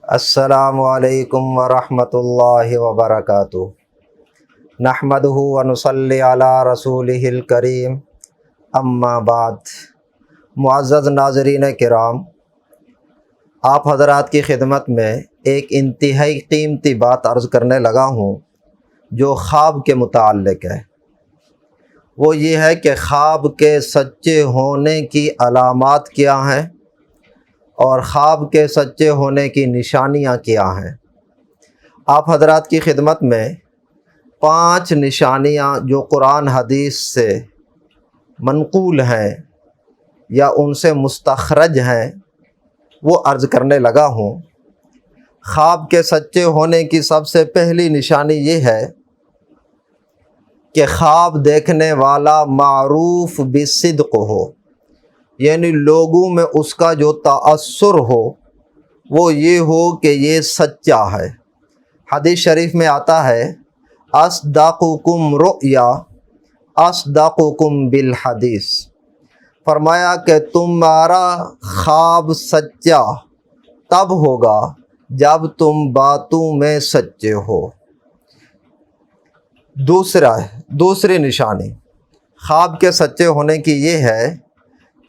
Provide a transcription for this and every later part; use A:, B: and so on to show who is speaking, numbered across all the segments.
A: السلام علیکم ورحمۃ اللہ وبرکاتہ۔ نحمدہ ونصلی علی رسولہ الکریم، اما بعد۔ معزز ناظرین کرام، آپ حضرات کی خدمت میں ایک انتہائی قیمتی بات عرض کرنے لگا ہوں جو خواب کے متعلق ہے۔ وہ یہ ہے کہ خواب کے سچے ہونے کی علامات کیا ہیں اور خواب کے سچے ہونے کی نشانیاں کیا ہیں۔ آپ حضرات کی خدمت میں 5 نشانیاں جو قرآن حدیث سے منقول ہیں یا ان سے مستخرج ہیں وہ عرض کرنے لگا ہوں۔ خواب کے سچے ہونے کی سب سے پہلی نشانی یہ ہے کہ خواب دیکھنے والا معروف بالصدق ہو، یعنی لوگوں میں اس کا جو تأثر ہو وہ یہ ہو کہ یہ سچا ہے۔ حدیث شریف میں آتا ہے اصدقکم رؤیا اصدقکم بالحدیث، فرمایا کہ تمہارا خواب سچا تب ہوگا جب تم باتوں میں سچے ہو۔ دوسری نشانی خواب کے سچے ہونے کی یہ ہے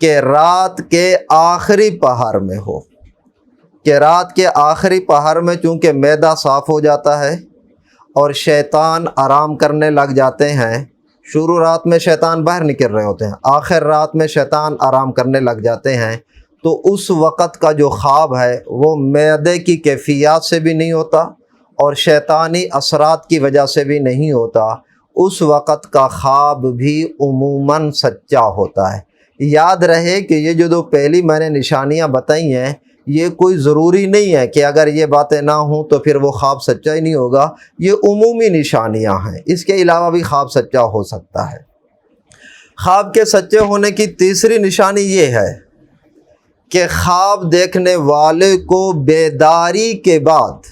A: کہ رات کے آخری پہر میں ہو، کہ رات کے آخری پہر میں چونکہ معدہ صاف ہو جاتا ہے اور شیطان آرام کرنے لگ جاتے ہیں۔ شروع رات میں شیطان باہر نکل رہے ہوتے ہیں، آخر رات میں شیطان آرام کرنے لگ جاتے ہیں، تو اس وقت کا جو خواب ہے وہ معدے کی کیفیات سے بھی نہیں ہوتا اور شیطانی اثرات کی وجہ سے بھی نہیں ہوتا۔ اس وقت کا خواب بھی عموماً سچا ہوتا ہے۔ یاد رہے کہ یہ جو پہلی میں نے نشانیاں بتائی ہیں یہ کوئی ضروری نہیں ہے کہ اگر یہ باتیں نہ ہوں تو پھر وہ خواب سچا ہی نہیں ہوگا، یہ عمومی نشانیاں ہیں، اس کے علاوہ بھی خواب سچا ہو سکتا ہے۔ خواب کے سچے ہونے کی تیسری نشانی یہ ہے کہ خواب دیکھنے والے کو بیداری کے بعد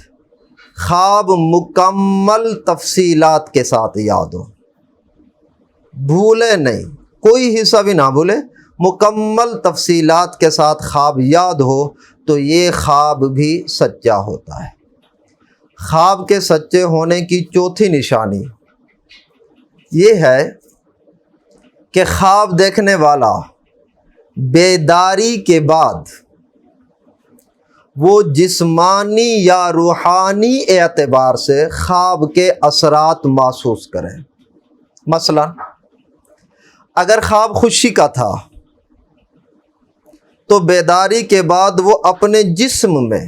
A: خواب مکمل تفصیلات کے ساتھ یاد ہو، بھولے نہیں، کوئی حصہ بھی نہ بھولے، مکمل تفصیلات کے ساتھ خواب یاد ہو تو یہ خواب بھی سچا ہوتا ہے۔ خواب کے سچے ہونے کی چوتھی نشانی یہ ہے کہ خواب دیکھنے والا بیداری کے بعد وہ جسمانی یا روحانی اعتبار سے خواب کے اثرات محسوس کرے۔ مثلا اگر خواب خوشی کا تھا تو بیداری کے بعد وہ اپنے جسم میں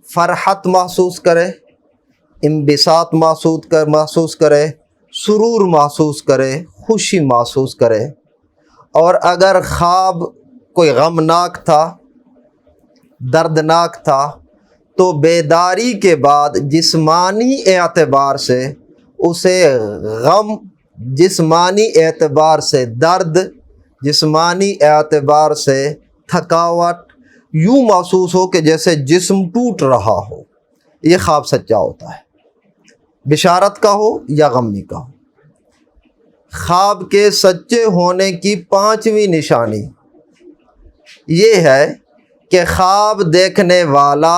A: فرحت محسوس کرے، انبساط محسوس کرے، سرور محسوس کرے، خوشی محسوس کرے۔ اور اگر خواب کوئی غمناک تھا، دردناک تھا، تو بیداری کے بعد جسمانی اعتبار سے اسے غم، جسمانی اعتبار سے درد، جسمانی اعتبار سے تھکاوٹ یوں محسوس ہو کہ جیسے جسم ٹوٹ رہا ہو۔ یہ خواب سچا ہوتا ہے، بشارت کا ہو یا غمی کا ہو۔ خواب کے سچے ہونے کی 5ویں نشانی یہ ہے کہ خواب دیکھنے والا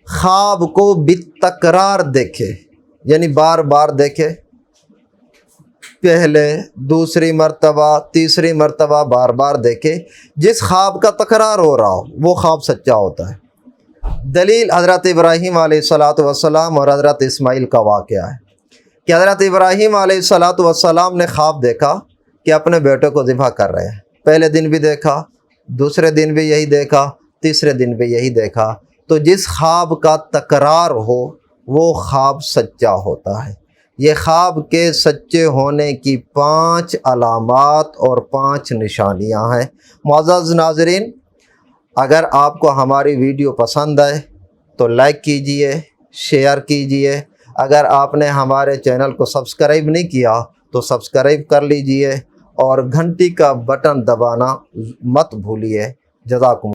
A: خواب کو بالتکرار دیکھے، یعنی بار بار دیکھے، پہلے، دوسری مرتبہ، تیسری مرتبہ بار بار دیکھے۔ جس خواب کا تکرار ہو رہا ہو وہ خواب سچا ہوتا ہے۔ دلیل حضرت ابراہیم علیہ السلام اور حضرت اسماعیل کا واقعہ ہے کہ حضرت ابراہیم علیہ السلام نے خواب دیکھا کہ اپنے بیٹے کو ذبح کر رہے ہیں۔ پہلے دن بھی دیکھا، دوسرے دن بھی یہی دیکھا، تیسرے دن بھی یہی دیکھا۔ تو جس خواب کا تکرار ہو وہ خواب سچا ہوتا ہے۔ یہ خواب کے سچے ہونے کی 5 علامات اور 5 نشانیاں ہیں۔ معزز ناظرین، اگر آپ کو ہماری ویڈیو پسند آئے تو لائک کیجئے، شیئر کیجئے۔ اگر آپ نے ہمارے چینل کو سبسکرائب نہیں کیا تو سبسکرائب کر لیجئے اور گھنٹی کا بٹن دبانا مت بھولیے۔ جزاکم